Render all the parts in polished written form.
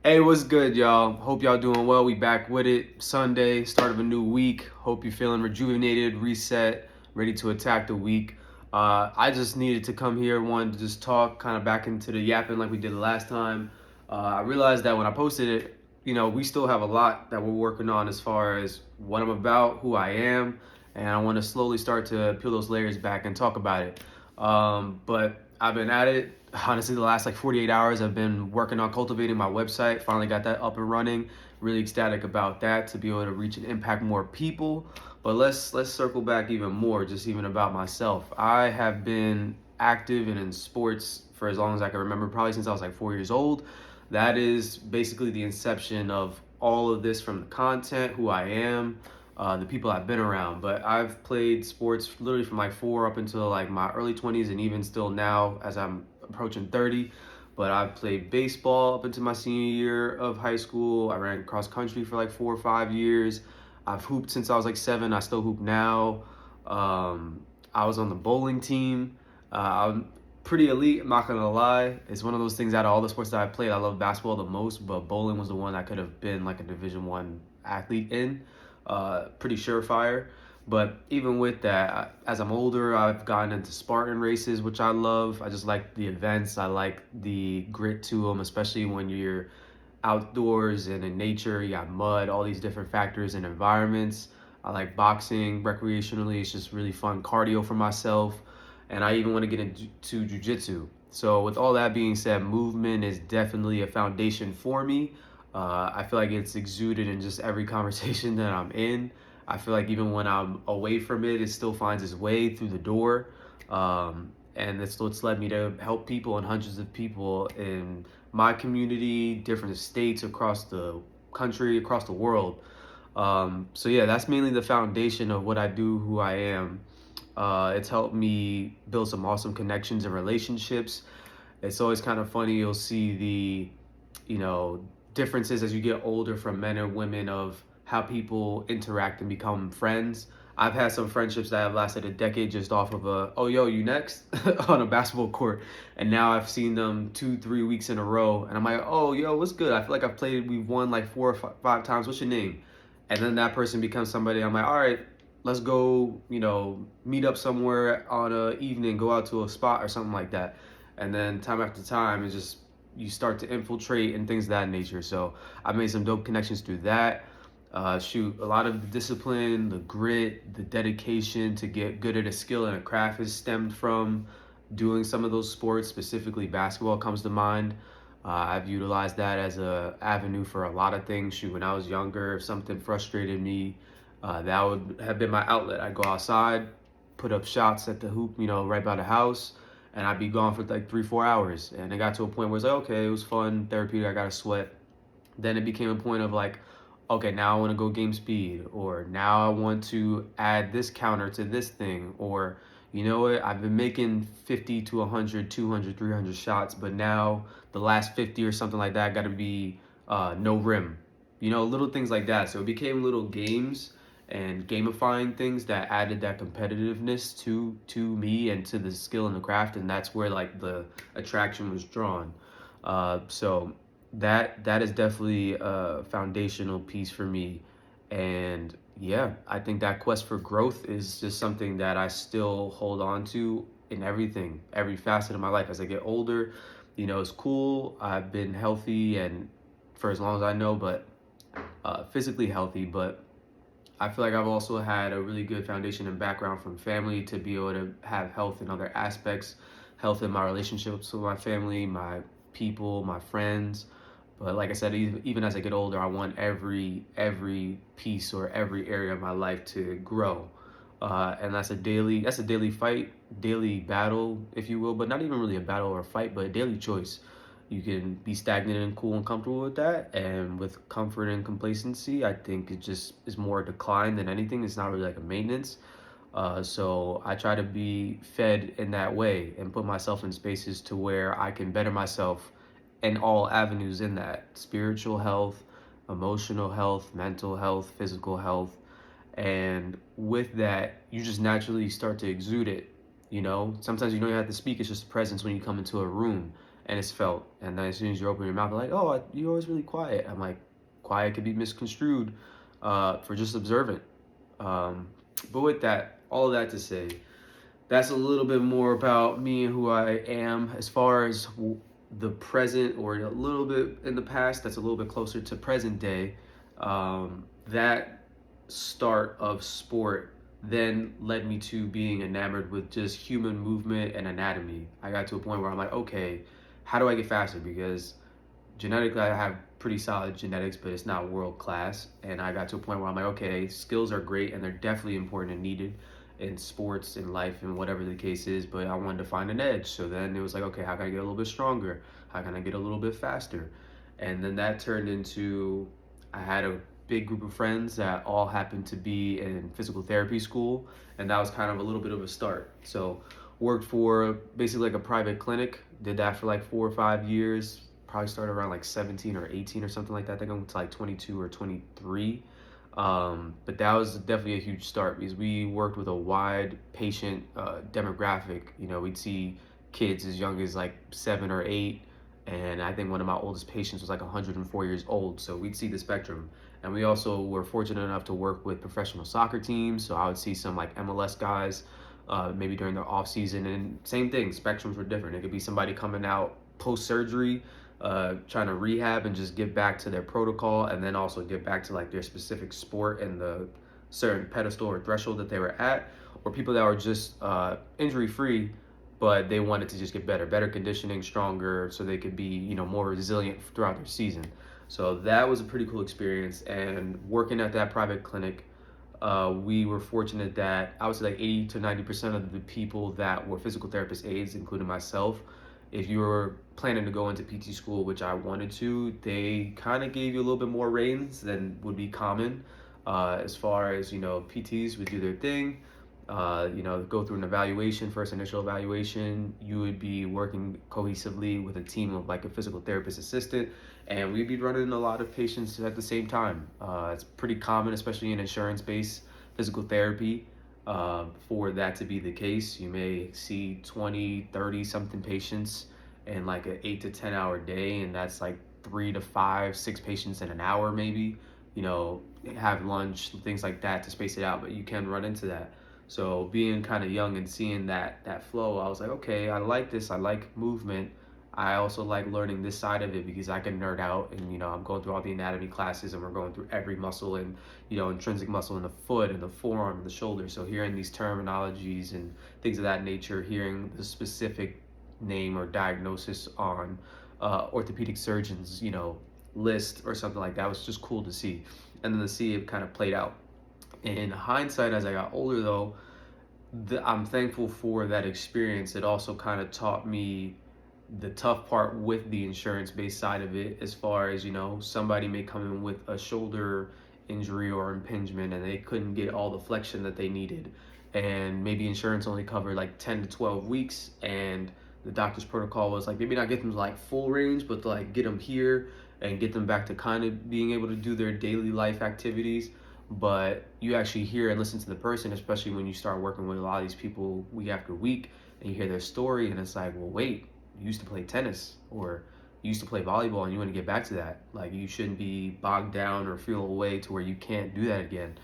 Hey, what's good, y'all? Hope y'all doing well. We back with it. Sunday, start of a new week. Hope you're feeling rejuvenated, reset, ready to attack the week. I just needed to come here, wanted to just talk, kind of back into the yapping like we did the last time. I realized that when I posted it, we still have a lot that we're working on as far as what I'm about, who I am, and I want to slowly start to peel those layers back and talk about it. But I've been at it. Honestly, the last like 48 hours, I've been working on cultivating my website. Finally got that up and running. Really ecstatic about that to be able to reach and impact more people. But let's circle back even more, just even about myself. I have been active and in sports for as long as I can remember, probably since I was like 4 years old. That is basically the inception of all of this, from the content, who I am, the people I've been around. But I've played sports literally from like four up until like my early 20s, and even still now as I'm approaching 30. But I've played baseball up until my senior year of high school. I ran cross country for like 4 or 5 years. I've hooped since I was like 7. I still hoop now. I was on the bowling team. I'm pretty elite, I'm not gonna lie. It's one of those things, out of all the sports that I played, I love basketball the most, but bowling was the one I could have been like a Division 1 athlete in. Pretty surefire. But even with that, as I'm older, I've gotten into Spartan races, which I love. I just like the events. I like the grit to them, especially when you're outdoors and in nature. You got mud, all these different factors and environments. I like boxing recreationally. It's just really fun cardio for myself. And I even want to get into jujitsu. So with all that being said, movement is definitely a foundation for me. I feel like it's exuded in just every conversation that I'm in. I feel like even when I'm away from it, it still finds its way through the door. And it's what's led me to help people, and hundreds of people in my community, different states across the country, across the world. So yeah, that's mainly the foundation of what I do, who I am. It's helped me build some awesome connections and relationships. It's always kind of funny. You'll see you know, differences as you get older from men and women of how people interact and become friends. I've had some friendships that have lasted a decade just off of a, oh, yo, you next on a basketball court. And now I've seen them 2, 3 weeks in a row. And I'm like, oh, yo, what's good? I feel like we've won like 4 or 5 times. What's your name? And then that person becomes somebody. I'm like, all right, let's go, meet up somewhere on a evening, go out to a spot or something like that. And then time after time, it's just, you start to infiltrate and things of that nature. So I've made some dope connections through that. A lot of the discipline, the grit, the dedication to get good at a skill and a craft is stemmed from doing some of those sports. Specifically, basketball comes to mind. I've utilized that as a avenue for a lot of things. Shoot, when I was younger, if something frustrated me, that would have been my outlet. I'd go outside, put up shots at the hoop, right by the house, and I'd be gone for like 3, 4 hours. And it got to a point where it's like, okay, it was fun, therapeutic, I got to sweat. Then it became a point of like, okay, now I want to go game speed, or now I want to add this counter to this thing, or you know what, I've been making 50 to 100, 200, 300 shots, but now the last 50 or something like that got to be no rim. Little things like that. So it became little games and gamifying things that added that competitiveness to me and to the skill and the craft, and that's where like the attraction was drawn. So that is definitely a foundational piece for me. And yeah, I think that quest for growth is just something that I still hold on to in everything, every facet of my life. As I get older, it's cool. I've been healthy and for as long as I know, but physically healthy. But I feel like I've also had a really good foundation and background from family to be able to have health in other aspects, health in my relationships with my family, my people, my friends. But like I said, even as I get older, I want every piece or every area of my life to grow, and that's a daily fight, daily battle, if you will. But not even really a battle or a fight, but a daily choice. You can be stagnant and cool and comfortable with that, and with comfort and complacency, I think it just is more a decline than anything. It's not really like a maintenance. So I try to be fed in that way and put myself in spaces to where I can better myself in all avenues, in that spiritual health, emotional health, mental health, physical health. And with that, you just naturally start to exude it. Sometimes you don't have to speak, it's just a presence when you come into a room. and it's felt. And then as soon as you open your mouth, they're like, oh, you're always really quiet. I'm like, quiet could be misconstrued for just observant. Um, but with that, all of that to say, that's a little bit more about me and who I am. As far as the present, or a little bit in the past, that's a little bit closer to present day. That start of sport then led me to being enamored with just human movement and anatomy. I got to a point where I'm like, okay, how do I get faster? Because genetically, I have pretty solid genetics, but it's not world class. And I got to a point where I'm like, okay, skills are great and they're definitely important and needed in sports and life and whatever the case is, but I wanted to find an edge. So then it was like, okay, how can I get a little bit stronger? How can I get a little bit faster? And then that turned into, I had a big group of friends that all happened to be in physical therapy school, and that was kind of a little bit of a start. So worked for basically like a private clinic, did that for like 4 or 5 years, probably started around like 17 or 18 or something like that. I think I'm to like 22 or 23. But that was definitely a huge start because we worked with a wide patient demographic. You know, we'd see kids as young as like 7 or 8, and I think one of my oldest patients was like 104 years old. So we'd see the spectrum. And we also were fortunate enough to work with professional soccer teams. So I would see some like MLS guys, maybe during their off season, and same thing. Spectrums were different. It could be somebody coming out post surgery, trying to rehab and just get back to their protocol, and then also get back to like their specific sport and the certain pedestal or threshold that they were at, or people that were just injury free, but they wanted to just get better conditioning, stronger, so they could be, you know, more resilient throughout their season. So that was a pretty cool experience. And working at that private clinic, we were fortunate that I would say like 80 to 90% of the people that were physical therapist aides, including myself, if you were planning to go into PT school, which I wanted to, they kind of gave you a little bit more reins than would be common. As far as, you know, PTs would do their thing, you know, go through an evaluation, first initial evaluation. You would be working cohesively with a team of like a physical therapist assistant, and we'd be running a lot of patients at the same time. It's pretty common, especially in insurance-based physical therapy, for that to be the case. You may see 20, 30 something patients in like an 8 to 10 hour day, and that's like 3 to 5, 6 patients in an hour, maybe. You know, have lunch, things like that to space it out, but you can run into that. So being kind of young and seeing that flow, I was like, okay, I like this. I like movement. I also like learning this side of it because I can nerd out, and you know, I'm going through all the anatomy classes and we're going through every muscle, and you know, intrinsic muscle in the foot and the forearm and the shoulder. So hearing these terminologies and things of that nature, hearing the specific name or diagnosis on orthopedic surgeons, you know, list or something like that was just cool to see. And then to see it kind of played out. In hindsight, as I got older, though, I'm thankful for that experience. It also kind of taught me the tough part with the insurance-based side of it, as far as, you know, somebody may come in with a shoulder injury or impingement and they couldn't get all the flexion that they needed, and maybe insurance only covered like 10 to 12 weeks, and the doctor's protocol was like maybe not get them to like full range, but to like get them here and get them back to kind of being able to do their daily life activities. But you actually hear and listen to the person, especially when you start working with a lot of these people week after week, and you hear their story, and it's like, well, wait, you used to play tennis, or you used to play volleyball, and you want to get back to that. Like, you shouldn't be bogged down or feel away to where you can't do that again.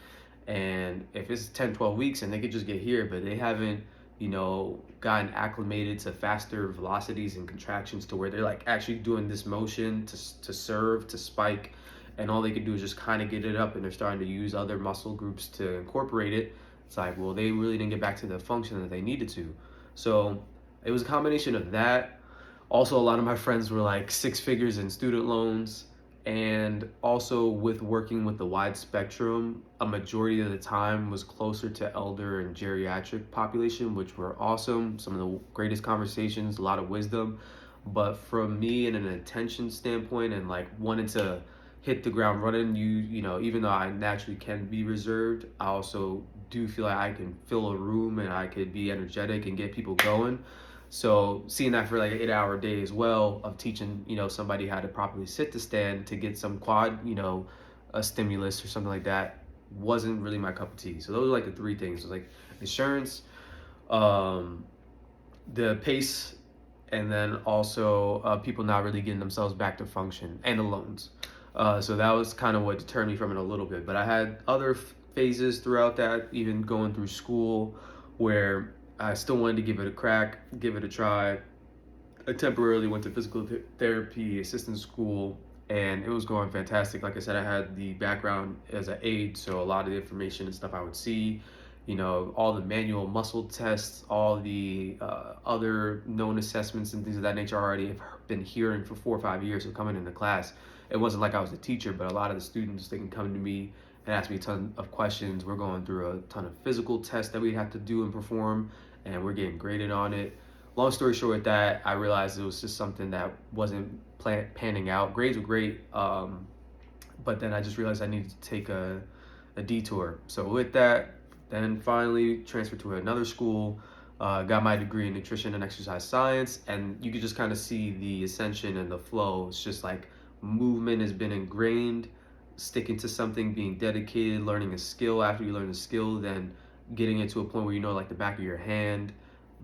And if it's 10, 12 weeks and they could just get here, but they haven't, you know, gotten acclimated to faster velocities and contractions to where they're like actually doing this motion to serve, to spike, and all they could do is just kind of get it up, and they're starting to use other muscle groups to incorporate it. It's like, well, they really didn't get back to the function that they needed to. So it was a combination of that. Also, a lot of my friends were like 6 figures in student loans, and also with working with the wide spectrum, a majority of the time was closer to elder and geriatric population, which were awesome. Some of the greatest conversations, a lot of wisdom. But from me in an attention standpoint and like wanting to hit the ground running, you know, even though I naturally can be reserved, I also do feel like I can fill a room and I could be energetic and get people going. So seeing that for like an 8 hour day as well, of teaching, you know, somebody how to properly sit to stand to get some quad, you know, a stimulus or something like that, wasn't really my cup of tea. So those are like the three things. So like insurance, um, the pace and then also people not really getting themselves back to function, and the loans. So that was kind of what deterred me from it a little bit. But I had other phases throughout that, even going through school, where I still wanted to give it a crack, give it a try. I temporarily went to physical therapy assistant school, and it was going fantastic. Like I said, I had the background as an aide, so a lot of the information and stuff I would see, all the manual muscle tests, all the other known assessments and things of that nature I already have been hearing for 4 or 5 years of coming into class. It wasn't like I was a teacher, but a lot of the students, they can come to me and ask me a ton of questions. We're going through a ton of physical tests that we have to do and perform, and we're getting graded on it. Long story short, with that, I realized it was just something that wasn't panning out. Grades were great, but then I just realized I needed to take a detour. So with that, then finally transferred to another school, got my degree in nutrition and exercise science, and you could just kind of see the ascension and the flow. It's just like movement has been ingrained, sticking to something, being dedicated, learning a skill. After you learn the skill, then getting it to a point where you know like the back of your hand,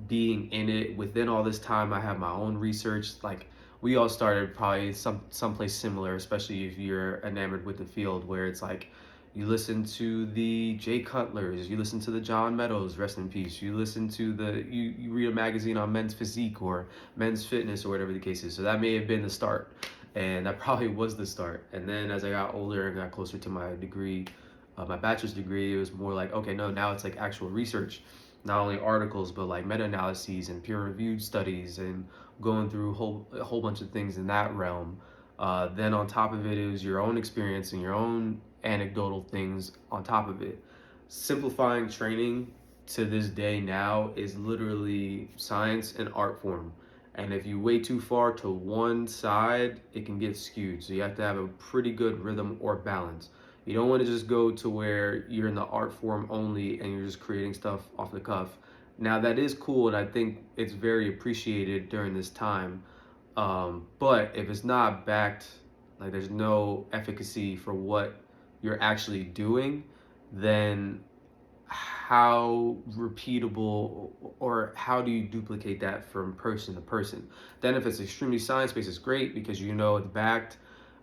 being in it. Within all this time, I have my own research. Like, we all started probably someplace similar, especially if you're enamored with the field, where it's like you listen to the Jay Cutlers, you listen to the John Meadows, rest in peace. You listen to you read a magazine on men's physique or men's fitness or whatever the case is. So that may have been the start, and that probably was the start. And then as I got older and got closer to my degree, my bachelor's degree, it was more like, okay, no, now it's like actual research, not only articles, but like meta-analyses and peer-reviewed studies, and going through a whole bunch of things in that realm. Then on top of it is your own experience and your own anecdotal things on top of it. Simplifying training to this day now is literally science and art form. And if you way too far to one side, it can get skewed. So you have to have a pretty good rhythm or balance. You don't want to just go to where you're in the art form only and you're just creating stuff off the cuff. Now, that is cool, and I think it's very appreciated during this time. But if it's not backed, like there's no efficacy for what you're actually doing, then how repeatable, or how do you duplicate that from person to person? Then if it's extremely science-based, it's great because you know it's backed.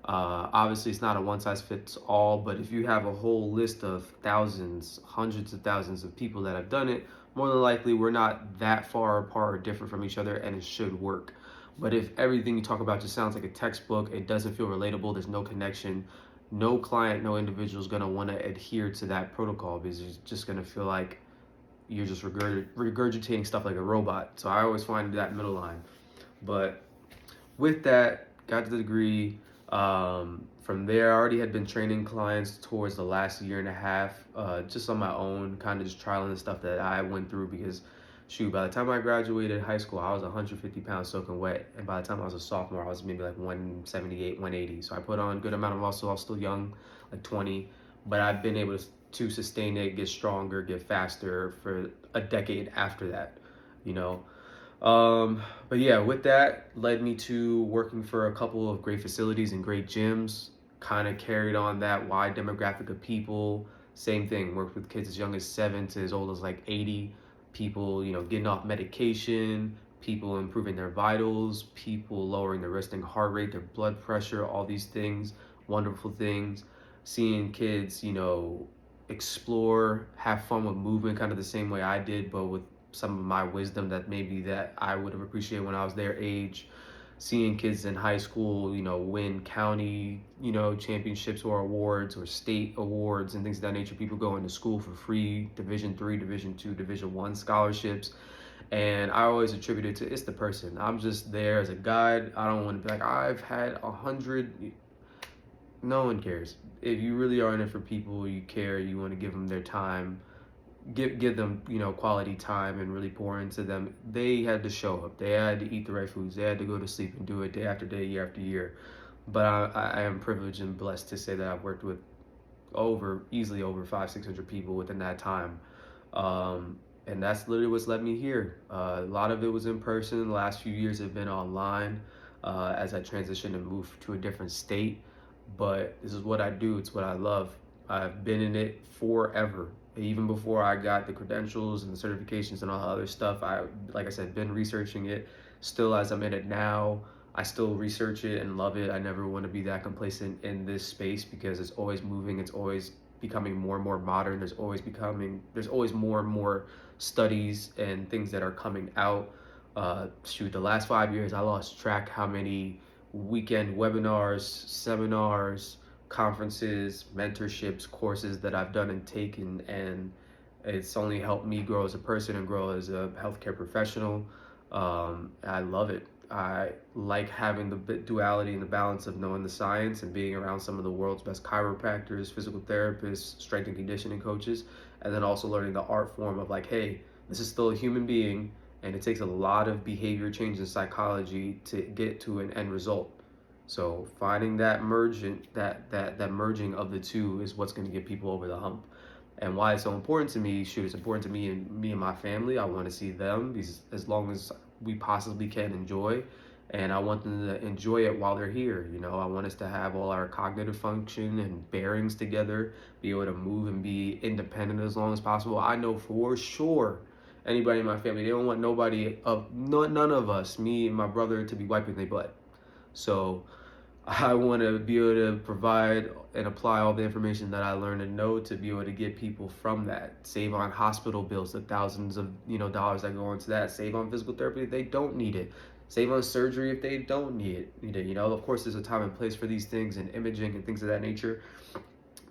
Obviously, it's not a one size fits all, but if you have a whole list of thousands, hundreds of thousands of people that have done it, more than likely we're not that far apart or different from each other, and it should work. But if everything you talk about just sounds like a textbook, it doesn't feel relatable, there's no connection, no client, no individual is going to want to adhere to that protocol, because it's just going to feel like you're just regurgitating stuff like a robot. So I always find that middle line. But with that, got to the degree. From there, I already had been training clients towards the last year and a half, just on my own, kind of just trialing the stuff that I went through, because shoot, by the time I graduated high school, I was 150 pounds soaking wet. And by the time I was a sophomore, I was maybe like 178, 180. So I put on a good amount of muscle. I was still young, like 20. But I've been able to sustain it, get stronger, get faster for a decade after that, you know. But yeah, with that led me to working for a couple of great facilities and great gyms, kind of carried on that wide demographic of people. Same thing, worked with kids as young as 7 to as old as like 80, people, getting off medication, people improving their vitals, people lowering their resting heart rate, their blood pressure, all these things, wonderful things. Seeing kids, explore, have fun with movement kind of the same way I did, but with some of my wisdom that maybe that I would have appreciated when I was their age. Seeing kids in high school, win county, championships or awards or state awards and things of that nature. People go into school for free, Division 3, Division 2, Division 1 scholarships. And I always attribute it to, it's the person. I'm just there as a guide. I don't want to be like, I've had 100. No one cares. If you really are in it for people, you care, you want to give them their time, give them quality time and really pour into them. They had to show up, they had to eat the right foods, they had to go to sleep and do it day after day, year after year. But I am privileged and blessed to say that I've worked with easily over 500-600 people within that time. And that's literally what's led me here. A lot of it was in person. The last few years have been online, as I transitioned and moved to a different state. But this is what I do, it's what I love. I've been in it forever. Even before I got the credentials and the certifications and all the other stuff, like I said, been researching it. still as I'm in it now, I still research it and love it. I never want to be that complacent in this space because it's always moving. It's always becoming more and more modern. There's always more and more studies and things that are coming out. The last 5 years, I lost track how many weekend webinars, seminars, conferences, mentorships, courses that I've done and taken, and it's only helped me grow as a person and grow as a healthcare professional. I love it. I like having the duality and the balance of knowing the science and being around some of the world's best chiropractors, physical therapists, strength and conditioning coaches, and then also learning the art form of like, hey, this is still a human being, and it takes a lot of behavior change and psychology to get to an end result. So finding that merging of the two is what's going to get people over the hump. And why it's so important to me, it's important to me and my family. I want to see them as long as we possibly can enjoy, and I want them to enjoy it while they're here. I want us to have all our cognitive function and bearings together, be able to move and be independent as long as possible. I know for sure anybody in my family, they don't want none of us, me and my brother, to be wiping their butt. So I want to be able to provide and apply all the information that I learned and know to be able to get people from that. Save on hospital bills, the thousands of dollars that go into that. Save on physical therapy if they don't need it. Save on surgery if they don't need it. Of course, there's a time and place for these things and imaging and things of that nature.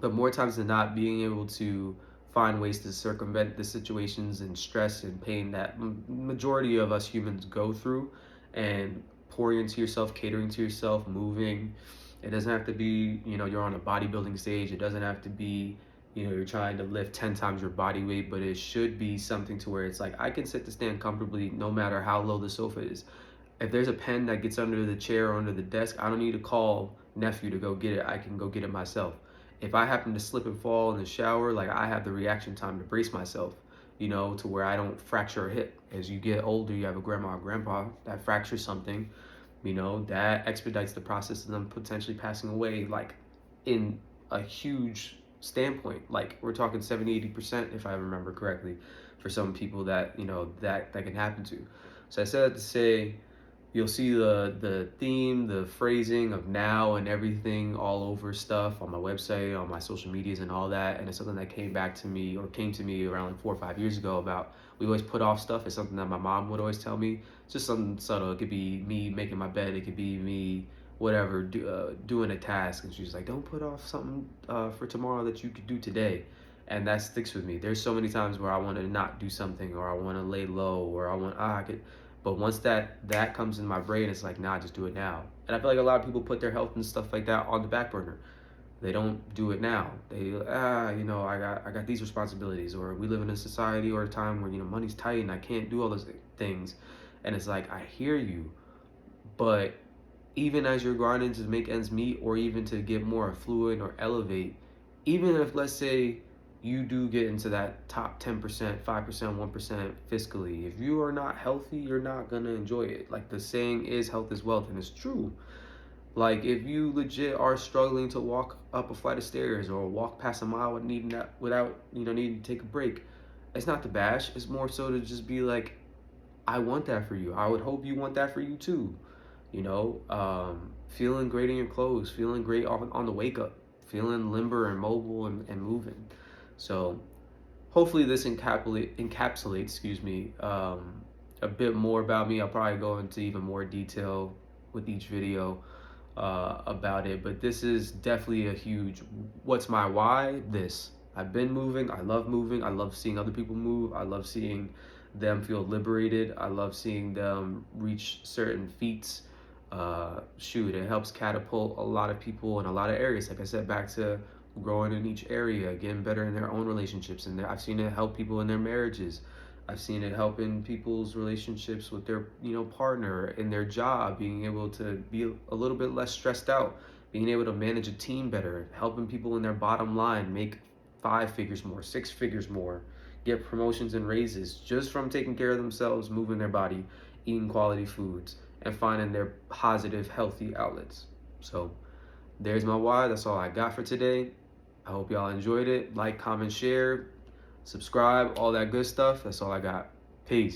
But more times than not, being able to find ways to circumvent the situations and stress and pain that majority of us humans go through, and pouring into yourself, catering to yourself, moving. It doesn't have to be, you're on a bodybuilding stage. It doesn't have to be, you're trying to lift 10 times your body weight, but it should be something to where it's like, I can sit to stand comfortably no matter how low the sofa is. If there's a pen that gets under the chair or under the desk, I don't need to call nephew to go get it. I can go get it myself. If I happen to slip and fall in the shower, like I have the reaction time to brace myself, to where I don't fracture a hip. As you get older, you have a grandma or grandpa that fractures something, that expedites the process of them potentially passing away, like in a huge standpoint. Like we're talking 70-80%, if I remember correctly, for some people that, that can happen to. So I said that to say, you'll see the theme, the phrasing of now and everything all over stuff on my website, on my social medias and all that. And it's something that came to me around like 4 or 5 years ago about, we always put off stuff. It's something that my mom would always tell me. It's just something subtle. It could be me making my bed. It could be me, whatever, doing a task. And she's like, don't put off something for tomorrow that you could do today. And that sticks with me. There's so many times where I want to not do something, or I want to lay low, or I could. But once that comes in my brain, it's like, nah, just do it now. And I feel like a lot of people put their health and stuff like that on the back burner. They don't do it now. They, I got these responsibilities, or we live in a society or a time where, money's tight and I can't do all those things. And it's like, I hear you, but even as you're grinding to make ends meet, or even to get more affluent or elevate, even if, let's say, you do get into that top 10%, 5%, 1% fiscally, if you are not healthy, you're not going to enjoy it. Like the saying is, health is wealth, and it's true. Like if you legit are struggling to walk up a flight of stairs or walk past a mile without needing to take a break, it's not to bash. It's more so to just be like, I want that for you. I would hope you want that for you too. Feeling great in your clothes, feeling great on the wake up, feeling limber and mobile and moving. So hopefully this encapsulates, a bit more about me. I'll probably go into even more detail with each video about it, but this is definitely a huge, what's my why? This. I've been moving. I love seeing other people move. I love seeing them feel liberated. I love seeing them reach certain feats. It helps catapult a lot of people in a lot of areas. Like I said, back to growing in each area, getting better in their own relationships, and I've seen it help people in their marriages. I've seen it help in people's relationships with their partner, in their job, being able to be a little bit less stressed out, being able to manage a team better, helping people in their bottom line make 5 figures more, 6 figures more, get promotions and raises just from taking care of themselves, moving their body, eating quality foods, and finding their positive, healthy outlets. So there's my why. That's all I got for today. I hope y'all enjoyed it. Like, comment, share, subscribe, all that good stuff. That's all I got. Peace.